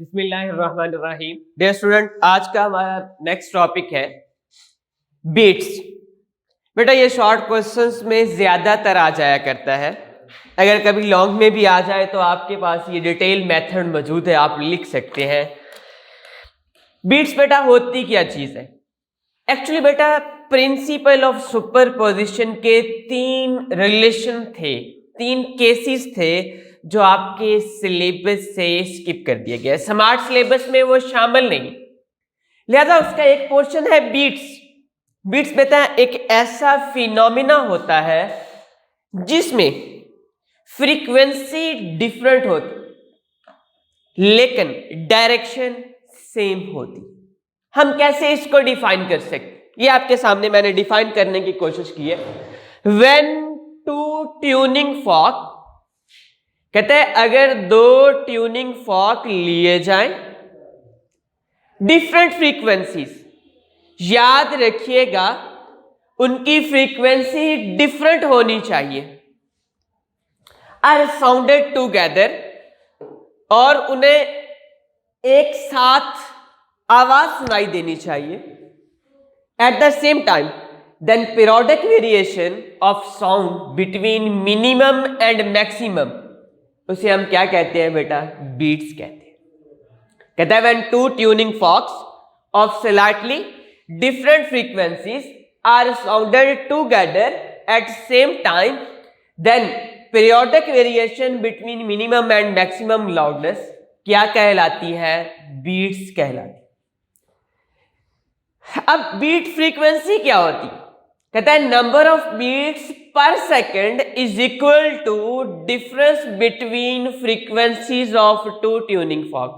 बिस्मिल्लाहिर्रहमानिर्रहीम। Dear student, आज का हमारा नेक्स्ट टॉपिक है बीट्स। बेटा ये शॉर्ट क्वेश्चंस में ज्यादातर आ जाया करता है, अगर कभी लॉन्ग में भी आ जाए तो आपके पास ये डिटेल मेथड मौजूद है, आप लिख सकते हैं। बीट्स बेटा होती क्या चीज है? एक्चुअली बेटा प्रिंसिपल ऑफ सुपरपोजिशन के तीन रिलेशन थे, तीन केसेस थे जो आपके सिलेबस से स्किप कर दिया गया। स्मार्ट सिलेबस में वो शामिल नहीं, लिहाजा उसका एक पोर्शन है बीट्स। बीट्स बेटा एक ऐसा फिनोमिना होता है जिसमें फ्रीक्वेंसी डिफरेंट होती लेकिन डायरेक्शन सेम होती। हम कैसे इसको डिफाइन कर सकते? ये आपके सामने मैंने डिफाइन करने की कोशिश की है। व्हेन टू ट्यूनिंग फॉर्क, कहते हैं अगर दो ट्यूनिंग फॉर्क लिए जाएं डिफरेंट फ्रीक्वेंसीज, याद रखिएगा उनकी फ्रीक्वेंसी डिफरेंट होनी चाहिए, आर साउंडेड टुगेदर, और उन्हें एक साथ आवाज सुनाई देनी चाहिए at the same time, then periodic variation of sound between minimum and maximum, उसे हम क्या कहते हैं बेटा? बीट्स कहते हैं। कहता है when two tuning forks of slightly different frequencies are sounded together at same time, then periodic variation between minimum and maximum loudness क्या कहलाती है? बीट्स कहलाती। अब बीट फ्रीक्वेंसी क्या होती? कहता है number of beats per second is equal to difference between frequencies of two tuning fork.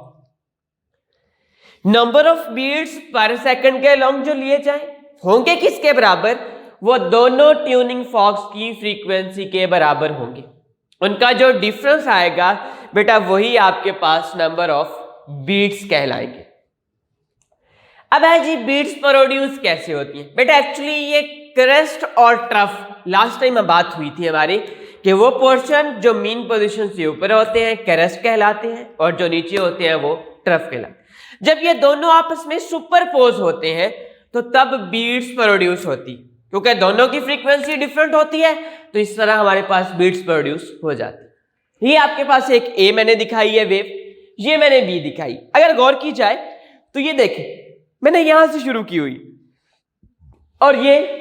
Number of beats per second के लॉन्ग जो लिए जाए होंगे किसके बराबर? वो दोनों ट्यूनिंग फॉर्क्स की फ्रीक्वेंसी के बराबर होंगे। उनका जो डिफरेंस आएगा बेटा वही आपके पास नंबर ऑफ बीट्स कहलाएंगे। अब है जी बीट्स प्रोड्यूस कैसे होती है? बेटा एक्चुअली ये क्रेस्ट और ट्रफ, लास्ट टाइम बात हुई थी हमारी कि वो पोर्शन जो मीन पोजीशन से ऊपर होते हैं क्रेस्ट कहलाते हैं और जो नीचे होते हैं वो ट्रफ कहलाते हैं। जब ये दोनों आपस में सुपरपोज होते हैं तो तब बीट्स प्रोड्यूस होती, क्योंकि दोनों की फ्रीक्वेंसी डिफरेंट होती है तो इस तरह हमारे पास बीट्स प्रोड्यूस हो जाती। ये आपके पास एक ए मैंने दिखाई है वेव, ये मैंने बी दिखाई। अगर गौर की जाए तो ये देखें मैंने यहां से शुरू की हुई और ये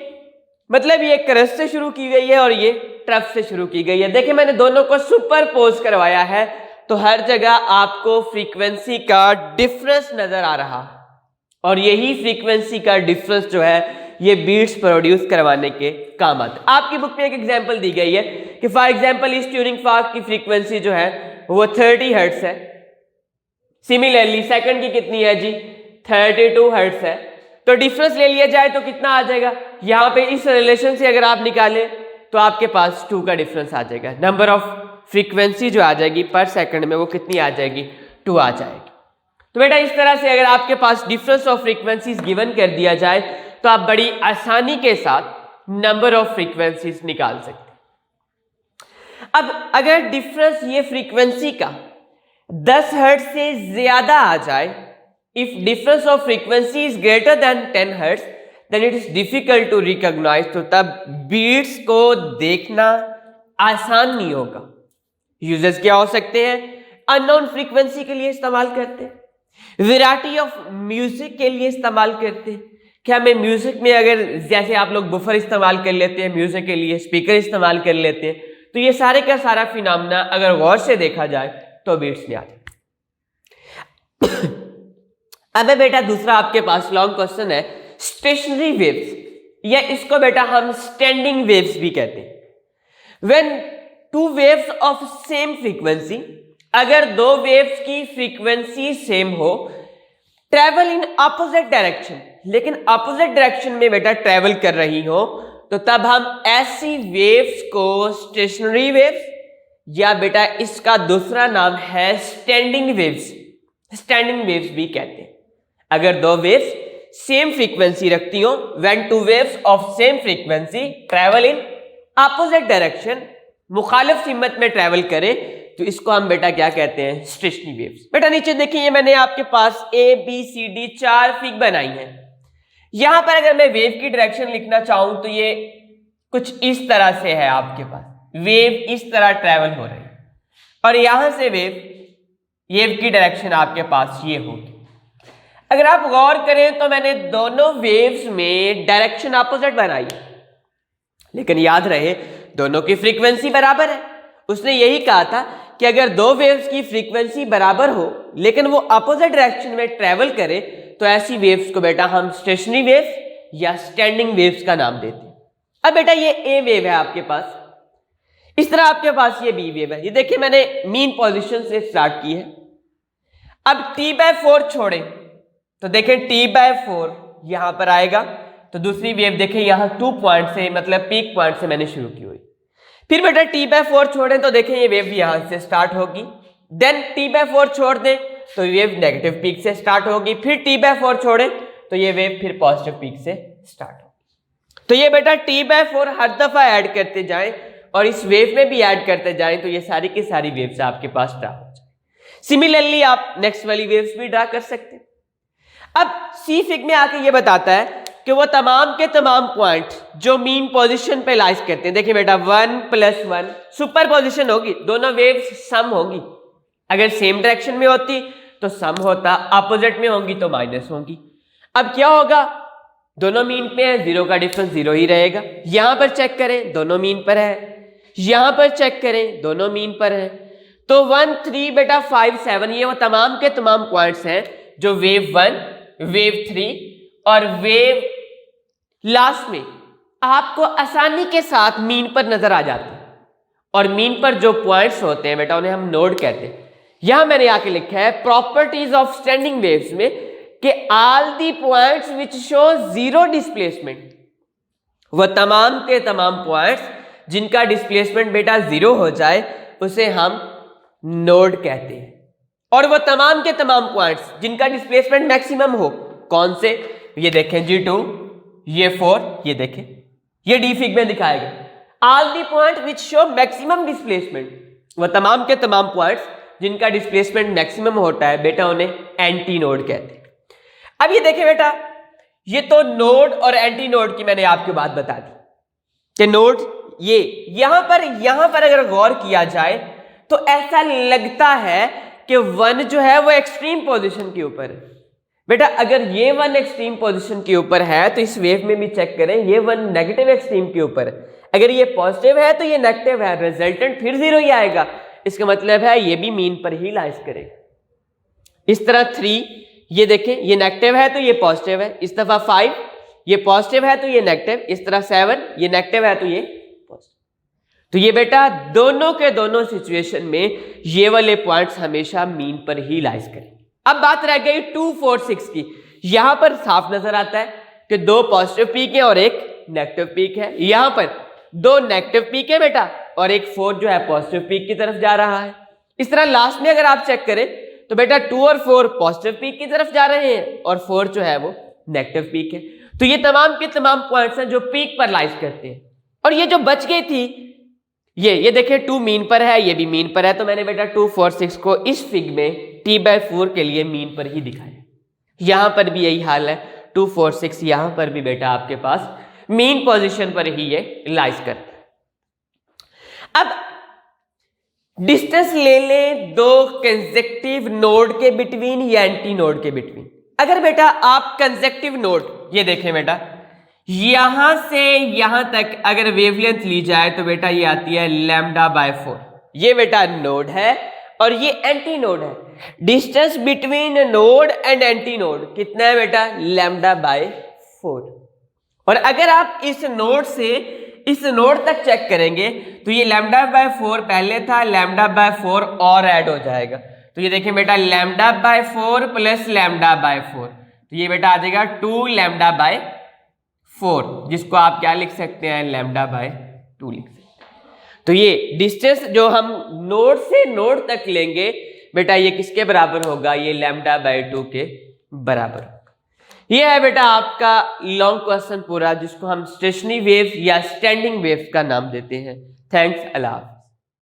मतलब ये क्रेस्ट से शुरू की गई है और ये ट्रफ से शुरू की गई है। देखिए मैंने दोनों को सुपरपोज करवाया है तो हर जगह आपको फ्रीक्वेंसी का डिफरेंस नजर आ रहा और यही फ्रीक्वेंसी का डिफरेंस जो है ये बीट्स प्रोड्यूस करवाने के काम आता है। आपकी बुक में एक एग्जांपल दी गई है कि फॉर एग्जांपल इस ट्यूनिंग फॉर्क की फ्रीक्वेंसी जो है वो 30 हर्ट्ज है। सिमिलरली सेकंड की कितनी है जी? 32 हर्ट्ज है। तो डिफरेंस ले लिया जाए तो कितना आ जाएगा? यहां पे इस रिलेशन से अगर आप निकालें तो आपके पास 2 का डिफरेंस आ जाएगा। नंबर ऑफ फ्रीक्वेंसी जो आ जाएगी पर सेकंड में वो कितनी आ जाएगी? 2 आ जाएगी। तो बेटा इस तरह से अगर आपके पास डिफरेंस ऑफ फ्रीक्वेंसीज गिवन कर दिया जाए तो आप बड़ी आसानी के साथ नंबर ऑफ फ्रीक्वेंसीज निकाल सकते। अब अगर डिफरेंस ये फ्रीक्वेंसी का 10 हर्ट्ज से ज्यादा आ जाए, if difference of frequency is greater than 10 hertz then it is difficult to recognize, तो तब बीट्स को देखना आसान नहीं होगा। यूजर्स क्या हो सकते हैं? अननोन फ्रीक्वेंसी के लिए इस्तेमाल करते हैं, वैरायटी ऑफ म्यूजिक के लिए इस्तेमाल करते हैं। क्या हमें म्यूजिक में अगर जैसे आप लोग बुफर इस्तेमाल कर लेते हैं, म्यूजिक के लिए स्पीकर इस्तेमाल कर लेते हैं, तो ये सारे का सारा फिनोमेना अगर गौर से देखा जाए तो बीट्स में आ जाए। अब बेटा दूसरा आपके पास लॉन्ग क्वेश्चन है स्टेशनरी वेव्स, या इसको बेटा हम स्टैंडिंग वेव्स भी कहते हैं। When two waves of same frequency, अगर दो वेव्स की फ्रीक्वेंसी सेम हो, ट्रेवल इन अपोजिट डायरेक्शन, लेकिन अपोजिट डायरेक्शन में बेटा ट्रेवल कर रही हो, तो तब हम ऐसी वेव्स को स्टेशनरी वेव्स या बेटा इसका दूसरा नाम है स्टैंडिंग वेव्स, स्टैंडिंग वेव्स भी कहते हैं। अगर दो वेव्स सेम फ्रीक्वेंसी रखती हो, when two waves of same frequency travel in opposite direction, मुखालिफ सिमत में ट्रेवल करें, तो इसको हम बेटा क्या कहते हैं, स्टेशनरी वेव्स। बेटा नीचे देखिए, ये मैंने आपके पास A B C D 4 fig बनाई है। यहां पर अगर मैं वेव की डायरेक्शन लिखना चाहूं तो ये कुछ इस तरह से है, आपके पास वेव इस तरह ट्रेवल हो रही है और यहां से वेव की डायरेक्शन आपके पास ये होगी। अगर आप गौर करें तो मैंने दोनों वेव्स में डायरेक्शन अपोजिट बनाई, लेकिन याद रहे दोनों की फ्रीक्वेंसी बराबर है। उसने यही कहा था कि अगर दो वेव्स की फ्रीक्वेंसी बराबर हो लेकिन वो अपोजिट डायरेक्शन में ट्रेवल करे तो ऐसी वेव्स को बेटा हम स्टेशनरी वेव्स या स्टैंडिंग वेव्स का नाम देते हैं। अब बेटा ये ए वेव है आपके पास, इस तरह आपके पास ये बी वेव है। ये देखिए मैंने मीन पोजीशन से स्टार्ट की है। अब t/4 छोड़े तो देखें t/4 यहां पर आएगा, तो दूसरी वेव देखें यहां 2 पॉइंट से, मतलब पीक पॉइंट से मैंने शुरू की हुई। फिर बेटा t/4 छोड़ें तो देखें ये वेव यहां से स्टार्ट होगी, देन t/4 छोड़ दें तो वेव नेगेटिव पीक से स्टार्ट होगी, फिर t/4 छोड़ें तो ये वेव फिर पॉजिटिव पीक से स्टार्ट होगी। तो ये बेटा t/4 हर दफा ऐड करते जाएं और इस वेव में भी ऐड करते जाएं तो ये सारी की सारी वेव्स आपके पास ड्रा हो जाए। सिमिलरली आप नेक्स्ट वाली वेव्स भी ड्रा कर सकते हैं। अब सी फिग में आके ये बताता है कि वो तमाम के तमाम पॉइंट जो मीन पोजीशन पे लाइज करते हैं। देखिए बेटा 1 + 1 सुपर पोजिशन होगी, दोनों वेव्स सम होगी। अगर सेम डायरेक्शन में होती तो सम होता, अपोजिट में होंगी तो माइनस होंगी। अब क्या होगा, दोनों मीन पे है, जीरो का डिफरेंस जीरो ही रहेगा। यहां पर चेक करें दोनों मीन पर है, यहां पर चेक करें दोनों मीन पर है। तो 1 3 बेटा 5 7 ये वो तमाम के तमाम पॉइंट्स हैं जो वेव 1 वेव 3 और वेव लास्ट में आपको आसानी के साथ मीन पर नजर आ जाते हैं। और मीन पर जो पॉइंट्स होते हैं बेटा उन्हें हम नोड कहते हैं। यहां मैंने आके लिखा है प्रॉपर्टीज ऑफ स्टैंडिंग वेव्स में कि all the points which show zero displacement, वह तमाम के तमाम पॉइंट्स जिनका डिस्प्लेसमेंट बेटा जीरो हो जाए उसे हम नोड कहते हैं। और वह तमाम के तमाम पॉइंट्स जिनका डिस्प्लेसमेंट मैक्सिमम हो, कौन से, ये देखें G2, ये 4, ये देखें ये डी फिग में दिखाया गया। All the point which show maximum displacement, वह तमाम के तमाम पॉइंट्स जिनका डिस्प्लेसमेंट मैक्सिमम होता है बेटा उन्हें एंटी नोड कहते हैं। अब ये देखें बेटा, ये तो नोड और एंटी नोड की मैंने आपको बात बता दी कि नोड ये यहां पर अगर गौर किया जाए तो ऐसा लगता है कि 1 जो है वो एक्सट्रीम पोजीशन के ऊपर है। बेटा अगर ये 1 एक्सट्रीम पोजीशन के ऊपर है तो इस वेव में भी चेक करें ये 1 नेगेटिव एक्सट्रीम के ऊपर है। अगर ये पॉजिटिव है तो ये नेगेटिव है, रिजल्टेंट फिर जीरो ही आएगा। इसका मतलब है ये भी मीन पर ही लाइज करेगा। इस तरह 3 ये देखें ये नेगेटिव है तो ये पॉजिटिव है, इस दफा 5 ये पॉजिटिव है तो ये नेगेटिव, इस तरह 7 ये नेगेटिव है तो ये पॉजिटिव। तो ये बेटा दोनों के दोनों सिचुएशन में ये वाले पॉइंट्स हमेशा मीन पर ही लाइज करेंगे। अब बात रह गई 2 4 6 की। यहां पर साफ नजर आता है कि 2 पॉजिटिव पीक है और एक नेगेटिव पीक है। यहां पर 2 नेगेटिव पीक है बेटा और एक 4 जो है पॉजिटिव पीक की तरफ जा रहा है। इस तरह लास्ट में अगर आप चेक करें तो बेटा 2 और 4 पॉजिटिव पीक की तरफ जा रहे हैं और 4 जो है वो नेगेटिव पीक है। तो ये तमाम के तमाम पॉइंट्स हैं जो पीक पर लाइज करते हैं। और ये जो बच गई थी ये देखिए 2 मीन पर है, ये भी मीन पर है, तो मैंने बेटा 2 4 6 को इस फिग में t/4 के लिए मीन पर ही दिखाया। यहां पर भी यही हाल है, 2 4 6 यहां पर भी बेटा आपके पास मीन पोजीशन पर ही ये लाइज करता है। अब डिस्टेंस ले लें 2 कंसेक्टिव नोड के बिटवीन या एंटी नोड के बिटवीन। अगर बेटा आप कंसेक्टिव नोड ये देखें बेटा यहां से यहां तक अगर वेवलेंथ ली जाए तो बेटा ये आती है λ/4। ये बेटा नोड है और ये एंटी नोड है। Distance between node and anti node कितना है बेटा λ/4। और अगर आप इस नोड से इस नोड तक चेक करेंगे तो ये λ/4 पहले था, λ/4 और ऐड हो जाएगा। तो ये देखिए बेटा λ/4 प्लस λ/4 तो ये बेटा आ जाएगा 2 λ/4 जिसको आप क्या लिख सकते हैं λ/2 लिख सकते हैं। तो ये डिस्टेंस जो हम नोड से नोड तक लेंगे बेटा ये किसके बराबर होगा, ये λ/2 के बराबर होगा। ये है बेटा आपका लॉन्ग क्वेश्चन पूरा जिसको हम स्टेशनरी वेव्स या स्टैंडिंग वेव्स का नाम देते हैं। थैंक्स, अल्लाह।